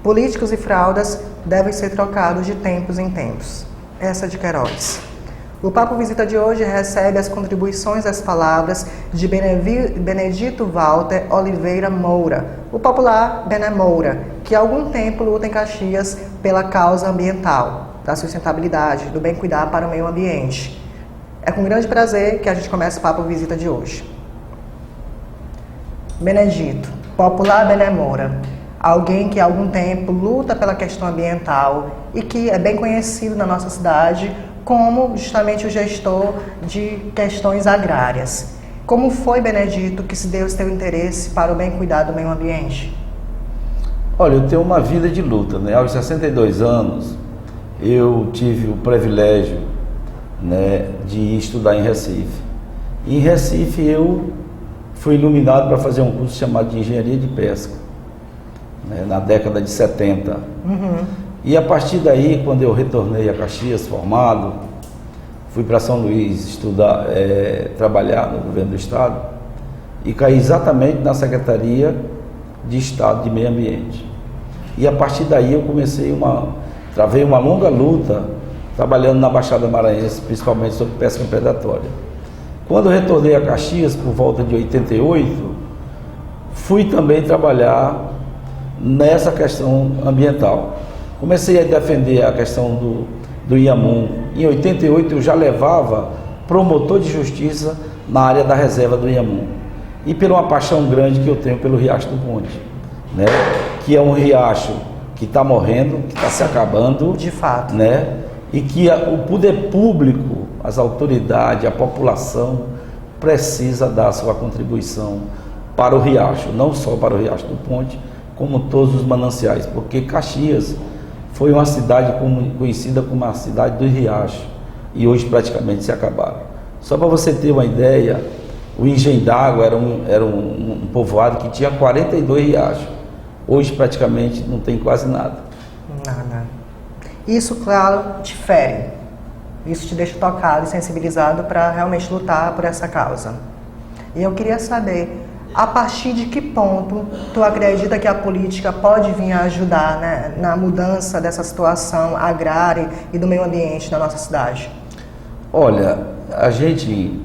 Políticos e fraldas devem ser trocados de tempos em tempos. Essa é de Queiroz. O Papo Visita de hoje recebe as contribuições às palavras de Benedito Walter Oliveira Moura, o popular Bené Moura, que há algum tempo luta em Caxias pela causa ambiental, da sustentabilidade, do bem cuidar para o meio ambiente. É com grande prazer que a gente começa o Papo Visita de hoje. Benedito, popular Bené Moura, alguém que há algum tempo luta pela questão ambiental e que é bem conhecido na nossa cidade como justamente o gestor de questões agrárias. Como foi, Benedito, que se deu esse teu interesse para o bem cuidar do meio ambiente? Olha, eu tenho uma vida de luta, né? Aos 62 anos, eu tive o privilégio, né, de estudar em Recife. Em Recife, eu fui iluminado para fazer um curso chamado de Engenharia de Pesca, né, na década de 70. E a partir daí, quando eu retornei a Caxias formado, fui para São Luís estudar, trabalhar no governo do estado e caí exatamente na Secretaria de Estado de Meio Ambiente. E a partir daí eu travei uma longa luta trabalhando na Baixada Maranhense, principalmente sobre pesca predatória. Quando eu retornei a Caxias, por volta de 88, fui também trabalhar nessa questão ambiental. Comecei a defender a questão do Inhamu. Em 88 eu já levava promotor de justiça na área da reserva do Inhamu. E por uma paixão grande que eu tenho pelo Riacho do Ponte, né? Que é um riacho que está morrendo, que está se acabando. De fato. Né? E que o poder público, as autoridades, a população precisa dar sua contribuição para o riacho, não só para o Riacho do Ponte, como todos os mananciais, porque Caxias foi uma cidade conhecida como a cidade do riacho e hoje praticamente se acabaram. Só para você ter uma ideia, o Engenho d'Água era um povoado que tinha 42 riachos. Hoje praticamente não tem quase nada. Nada. Isso, claro, te fere. Isso te deixa tocado e sensibilizado para realmente lutar por essa causa. E eu queria saber, a partir de que ponto tu acredita que a política pode vir a ajudar, né, na mudança dessa situação agrária e do meio ambiente na nossa cidade? Olha, a gente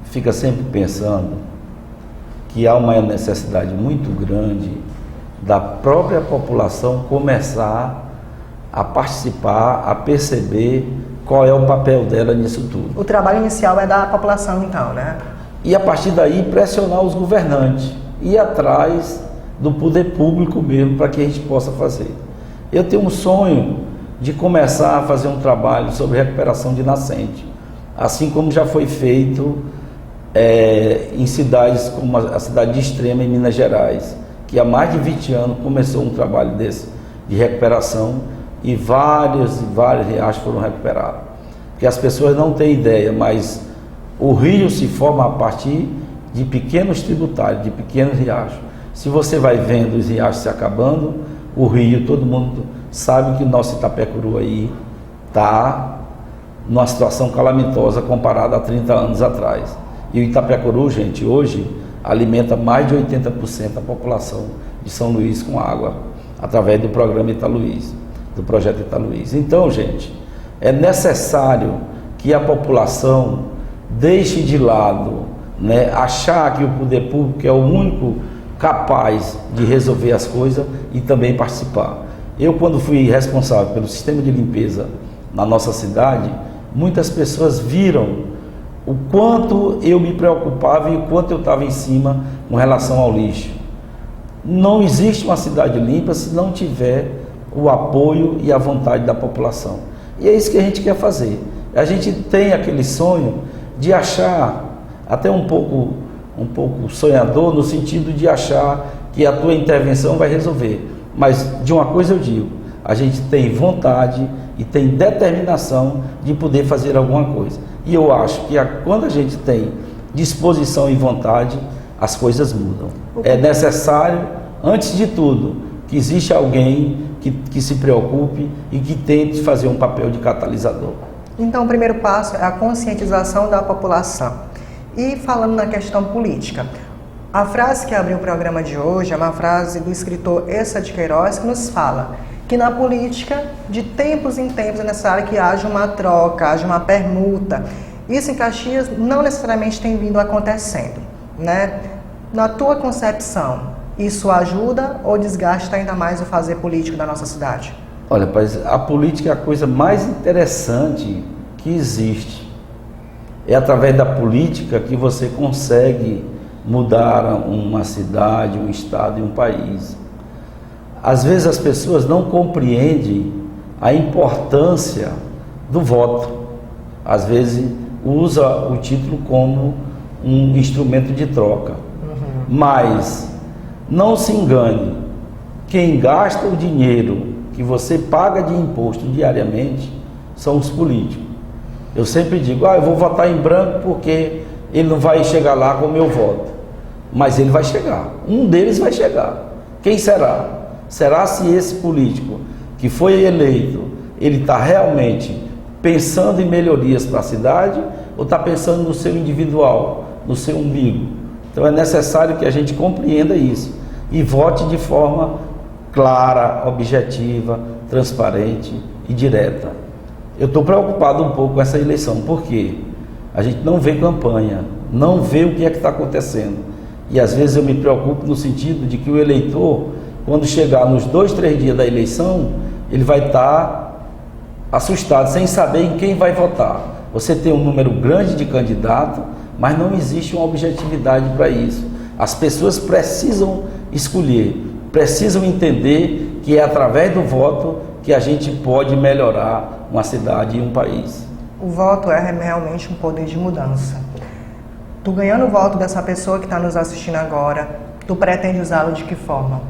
fica sempre pensando que há uma necessidade muito grande da própria população começar a participar, a perceber qual é o papel dela nisso tudo. O trabalho inicial é da população, então, né? E a partir daí pressionar os governantes, ir atrás do poder público mesmo para que a gente possa fazer. Eu tenho um sonho de começar a fazer um trabalho sobre recuperação de nascente, assim como já foi feito em cidades como a cidade de Extrema, em Minas Gerais, que há mais de 20 anos começou um trabalho desse de recuperação e vários riachos foram recuperados. Porque as pessoas não têm ideia, mas o rio se forma a partir de pequenos tributários, de pequenos riachos. Se você vai vendo os riachos se acabando, o rio, todo mundo sabe que o nosso Itapecuru aí está numa situação calamitosa comparada a 30 anos atrás. E o Itapecuru, gente, hoje alimenta mais de 80% da população de São Luís com água, através do programa Italuís, do projeto Italuís. Então, gente, é necessário que a população deixe de lado, né, achar que o poder público é o único capaz de resolver as coisas e também participar. Eu, quando fui responsável pelo sistema de limpeza na nossa cidade, muitas pessoas viram o quanto eu me preocupava e o quanto eu estava em cima com relação ao lixo. Não existe uma cidade limpa se não tiver o apoio e a vontade da população. E é isso que a gente quer fazer. A gente tem aquele sonho de achar, até um pouco sonhador, no sentido de achar que a tua intervenção vai resolver. Mas de uma coisa eu digo, a gente tem vontade e tem determinação de poder fazer alguma coisa. E eu acho que quando a gente tem disposição e vontade, as coisas mudam. É necessário, antes de tudo, que existe alguém que se preocupe e que tente fazer um papel de catalisador. Então, o primeiro passo é a conscientização da população. E falando na questão política, A frase que abriu o programa de hoje é uma frase do escritor Eça de Queiroz, que nos fala que na política, de tempos em tempos, é necessário que haja uma troca, haja uma permuta. Isso em Caxias não necessariamente tem vindo acontecendo, né? Na tua concepção, isso ajuda ou desgasta ainda mais o fazer político da nossa cidade? Olha, rapaz, a política é a coisa mais interessante que existe. É através da política que você consegue mudar uma cidade, um estado e um país. Às vezes as pessoas não compreendem a importância do voto. Às vezes usa o título como um instrumento de troca. Mas não se engane, quem gasta o dinheiro que você paga de imposto diariamente são os políticos. Eu sempre digo, eu vou votar em branco porque ele não vai chegar lá com o meu voto. Mas ele vai chegar, um deles vai chegar. Quem será? Será se esse político que foi eleito, ele está realmente pensando em melhorias para a cidade ou está pensando no seu individual, no seu umbigo? Então é necessário que a gente compreenda isso e vote de forma clara, objetiva, transparente e direta. Eu estou preocupado um pouco com essa eleição, porque a gente não vê campanha, não vê o que é que está acontecendo. E às vezes eu me preocupo no sentido de que o eleitor, quando chegar nos 2, 3 dias da eleição, ele vai estar assustado, sem saber em quem vai votar. Você tem um número grande de candidatos, mas não existe uma objetividade para isso. As pessoas precisam escolher, precisam entender que é através do voto que a gente pode melhorar uma cidade e um país. O voto é realmente um poder de mudança. Tu ganhando o voto dessa pessoa que está nos assistindo agora, tu pretende usá-lo de que forma?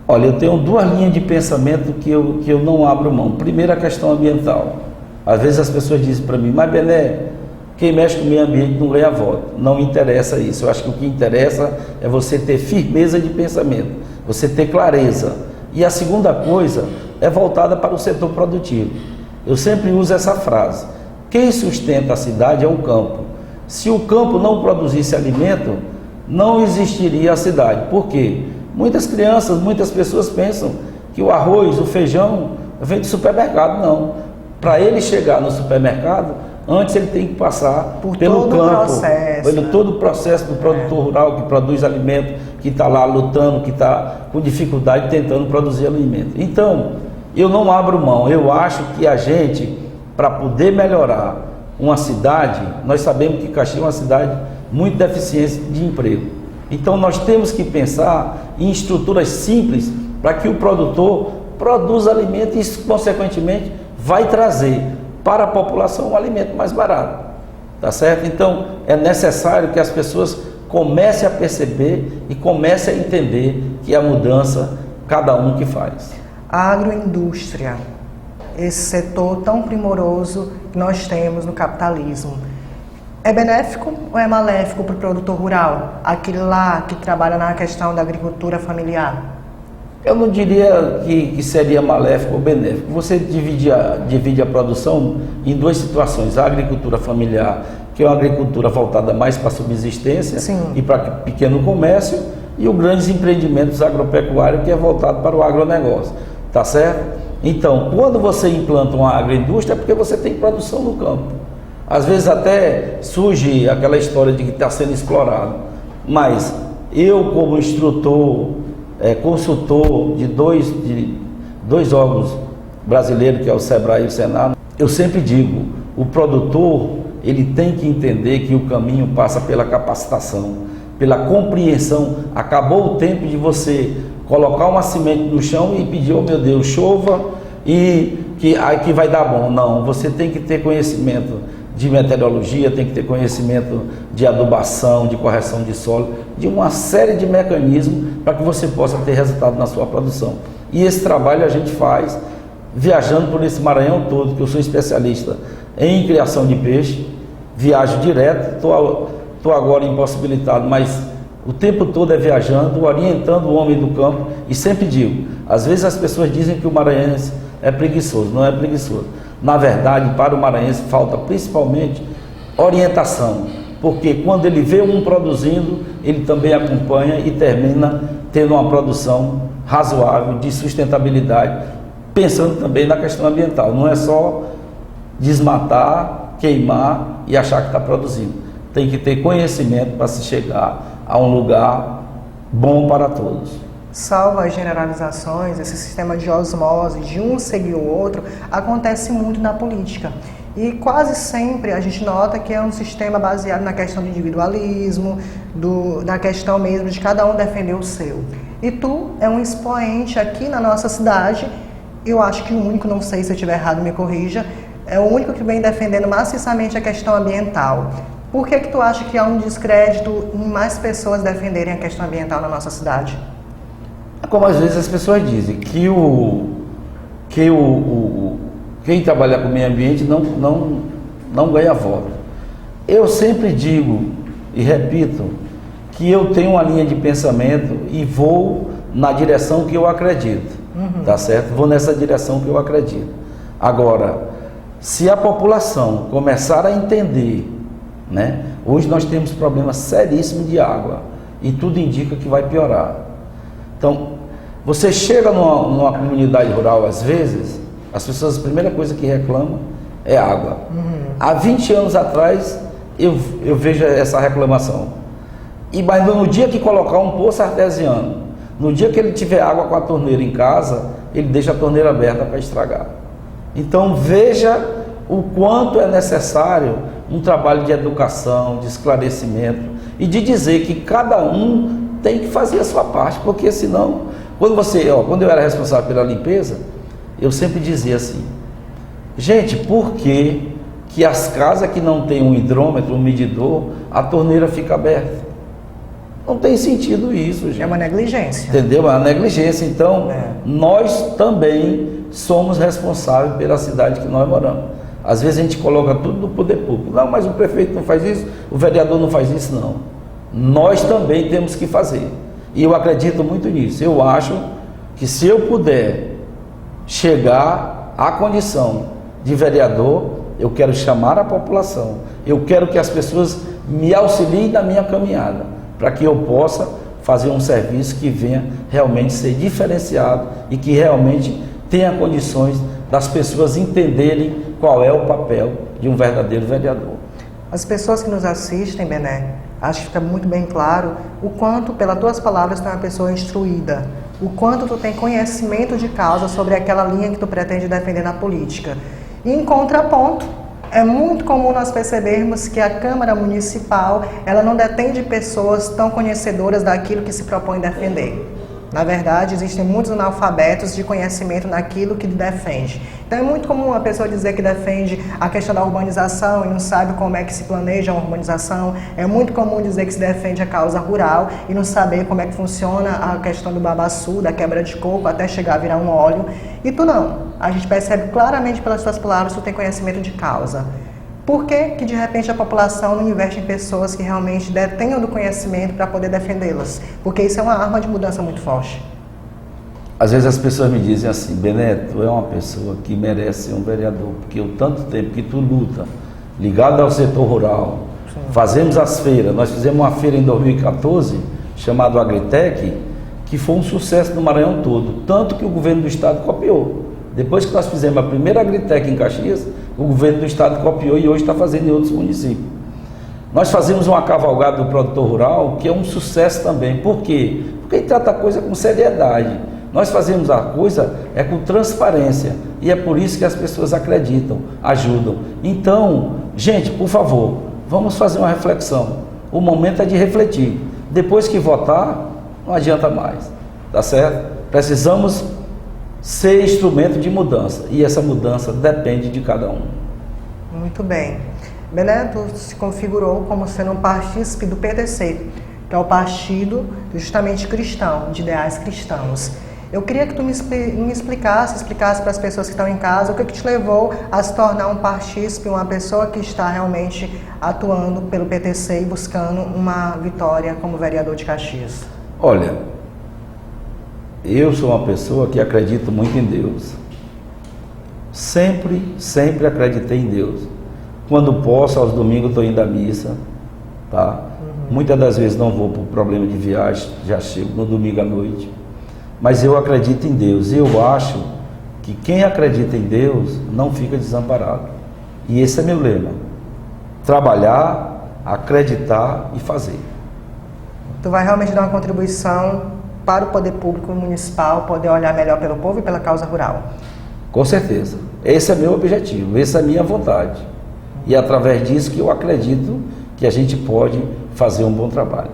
Olha, eu tenho 2 linhas de pensamento que eu não abro mão. Primeiro, a questão ambiental. Às vezes as pessoas dizem para mim, mas Bené, quem mexe com o meio ambiente não ganha voto. Não interessa isso. Eu acho que o que interessa é você ter firmeza de pensamento, você ter clareza. E a segunda coisa é voltada para o setor produtivo. Eu sempre uso essa frase. Quem sustenta a cidade é o campo. Se o campo não produzisse alimento, não existiria a cidade. Por quê? Muitas crianças, muitas pessoas pensam que o arroz, o feijão vem do supermercado. Não. Para ele chegar no supermercado, antes ele tem que passar pelo campo, pelo todo o processo do produtor rural que produz alimento, que está lá lutando, que está com dificuldade tentando produzir alimento. Então, eu não abro mão. Eu acho que a gente, para poder melhorar uma cidade, nós sabemos que Caxias é uma cidade muito deficiente de emprego. Então nós temos que pensar em estruturas simples para que o produtor produza alimento e isso, consequentemente, vai trazer para a população um alimento mais barato. Tá certo? Então é necessário que as pessoas comecem a perceber e comecem a entender que a mudança, cada um que faz. A agroindústria, esse setor tão primoroso que nós temos no capitalismo, é benéfico ou é maléfico para o produtor rural? Aquele lá que trabalha na questão da agricultura familiar? Eu não diria que seria maléfico ou benéfico. Você divide a produção em 2 situações. A agricultura familiar, que é uma agricultura voltada mais para a subsistência e para pequeno comércio, e os grandes empreendimentos agropecuários, que é voltado para o agronegócio. Tá certo? Então, quando você implanta uma agroindústria, é porque você tem produção no campo. Às vezes até surge aquela história de que está sendo explorado. Mas eu, como instrutor, consultor de dois órgãos brasileiros, que é o SEBRAE e o Senado, eu sempre digo, o produtor, ele tem que entender que o caminho passa pela capacitação, pela compreensão. Acabou o tempo de você colocar uma semente no chão e pedir, oh meu Deus, chova e que vai dar bom. Não, você tem que ter conhecimento de meteorologia, tem que ter conhecimento de adubação, de correção de solo, de uma série de mecanismos para que você possa ter resultado na sua produção. E esse trabalho a gente faz viajando por esse Maranhão todo, que eu sou especialista em criação de peixe, viajo direto, estou agora impossibilitado, mas o tempo todo é viajando, orientando o homem do campo, e sempre digo, às vezes as pessoas dizem que o maranhense é preguiçoso, não é preguiçoso. Na verdade, para o maranhense falta principalmente orientação, porque quando ele vê um produzindo, ele também acompanha e termina tendo uma produção razoável de sustentabilidade, pensando também na questão ambiental. Não é só desmatar, queimar e achar que está produzindo. Tem que ter conhecimento para se chegar a um lugar bom para todos. Salvo as generalizações, esse sistema de osmose, de um seguir o outro, acontece muito na política. E quase sempre a gente nota que é um sistema baseado na questão do individualismo, da questão mesmo de cada um defender o seu. E tu é um expoente aqui na nossa cidade, eu acho que o único, não sei se eu estiver errado, me corrija, é o único que vem defendendo maciçamente a questão ambiental. Por que tu acha que há um descrédito em mais pessoas defenderem a questão ambiental na nossa cidade? Como às vezes as pessoas dizem que quem trabalha com o meio ambiente não ganha voto. Eu sempre digo e repito que eu tenho uma linha de pensamento e vou na direção que eu acredito, tá certo? Vou nessa direção que eu acredito. Agora, se a população começar a entender, né? Hoje nós temos problemas seríssimos de água e tudo indica que vai piorar. Então, você chega numa comunidade rural, às vezes, as pessoas, a primeira coisa que reclamam é água. Há 20 anos atrás, eu vejo essa reclamação. Mas no dia que colocar um poço artesiano, no dia que ele tiver água com a torneira em casa, ele deixa a torneira aberta para estragar. Então, veja o quanto é necessário um trabalho de educação, de esclarecimento e de dizer que cada um tem que fazer a sua parte, porque senão, quando eu era responsável pela limpeza, eu sempre dizia assim, gente, por que as casas que não tem um hidrômetro, um medidor, a torneira fica aberta? Não tem sentido isso, gente. É uma negligência. Entendeu? É uma negligência. Então, nós também somos responsáveis pela cidade que nós moramos. Às vezes a gente coloca tudo no poder público. Não, mas o prefeito não faz isso, o vereador não faz isso, não. Nós também temos que fazer. E eu acredito muito nisso. Eu acho que se eu puder chegar à condição de vereador, eu quero chamar a população. Eu quero que as pessoas me auxiliem na minha caminhada, para que eu possa fazer um serviço que venha realmente ser diferenciado e que realmente tenha condições das pessoas entenderem qual é o papel de um verdadeiro vereador. As pessoas que nos assistem, Bené, acho que fica muito bem claro o quanto, pelas tuas palavras, tu é uma pessoa instruída, o quanto tu tem conhecimento de causa sobre aquela linha que tu pretende defender na política. E em contraponto, é muito comum nós percebermos que a Câmara Municipal, ela não detém de pessoas tão conhecedoras daquilo que se propõe defender. Na verdade, existem muitos analfabetos de conhecimento naquilo que defende. Então é muito comum a pessoa dizer que defende a questão da urbanização e não sabe como é que se planeja uma urbanização. É muito comum dizer que se defende a causa rural e não saber como é que funciona a questão do babaçu, da quebra de coco, até chegar a virar um óleo. E tu não. A gente percebe claramente pelas tuas palavras que tu tem conhecimento de causa. Por que de repente a população não investe em pessoas que realmente detenham do conhecimento para poder defendê-las? Porque isso é uma arma de mudança muito forte. Às vezes as pessoas me dizem assim, Bené, tu é uma pessoa que merece ser um vereador, porque o tanto tempo que tu luta, ligado ao setor rural, sim, fazemos as feiras, nós fizemos uma feira em 2014, chamada Agritec, que foi um sucesso no Maranhão todo, tanto que o governo do estado copiou. Depois que nós fizemos a primeira Agritec em Caxias, o governo do estado copiou e hoje está fazendo em outros municípios. Nós fazemos uma cavalgada do produtor rural, que é um sucesso também. Por quê? Porque ele trata a coisa com seriedade. Nós fazemos a coisa com transparência. E é por isso que as pessoas acreditam, ajudam. Então, gente, por favor, vamos fazer uma reflexão. O momento é de refletir. Depois que votar, não adianta mais. Tá certo? Precisamos ser instrumento de mudança, e essa mudança depende de cada um. Muito bem. Bené, tu se configurou como sendo um partícipe do PTC, que é o partido justamente cristão, de ideais cristãos. Eu queria que tu me explicasse para as pessoas que estão em casa, o que te levou a se tornar um partícipe, uma pessoa que está realmente atuando pelo PTC e buscando uma vitória como vereador de Caxias. Olha, eu sou uma pessoa que acredito muito em Deus. Sempre acreditei em Deus. Quando posso, aos domingos estou indo à missa. tá? Muitas das vezes não vou por problema de viagem, já chego no domingo à noite. Mas eu acredito em Deus. E eu acho que quem acredita em Deus não fica desamparado. E esse é meu lema. Trabalhar, acreditar e fazer. Tu vai realmente dar uma contribuição para o poder público municipal poder olhar melhor pelo povo e pela causa rural. Com certeza. Esse é meu objetivo, essa é a minha vontade. E é através disso que eu acredito que a gente pode fazer um bom trabalho.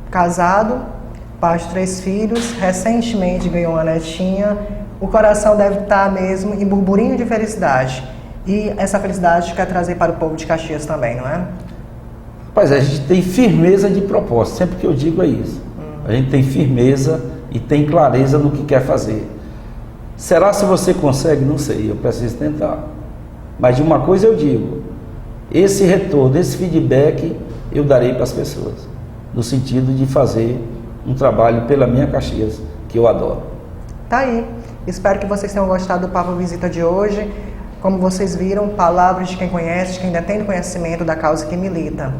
Casado, pai de 3 filhos, recentemente ganhou uma netinha, o coração deve estar mesmo em burburinho de felicidade. E essa felicidade quer trazer para o povo de Caxias também, não é? Pois é, a gente tem firmeza de propósito, sempre que eu digo é isso. A gente tem firmeza e tem clareza no que quer fazer. Será se você consegue? Não sei, eu preciso tentar. Mas de uma coisa eu digo, esse retorno, esse feedback eu darei para as pessoas, no sentido de fazer um trabalho pela minha Caxias, que eu adoro. Tá aí. Espero que vocês tenham gostado do Papo Visita de hoje. Como vocês viram, palavras de quem conhece, de quem ainda tem conhecimento da causa que milita.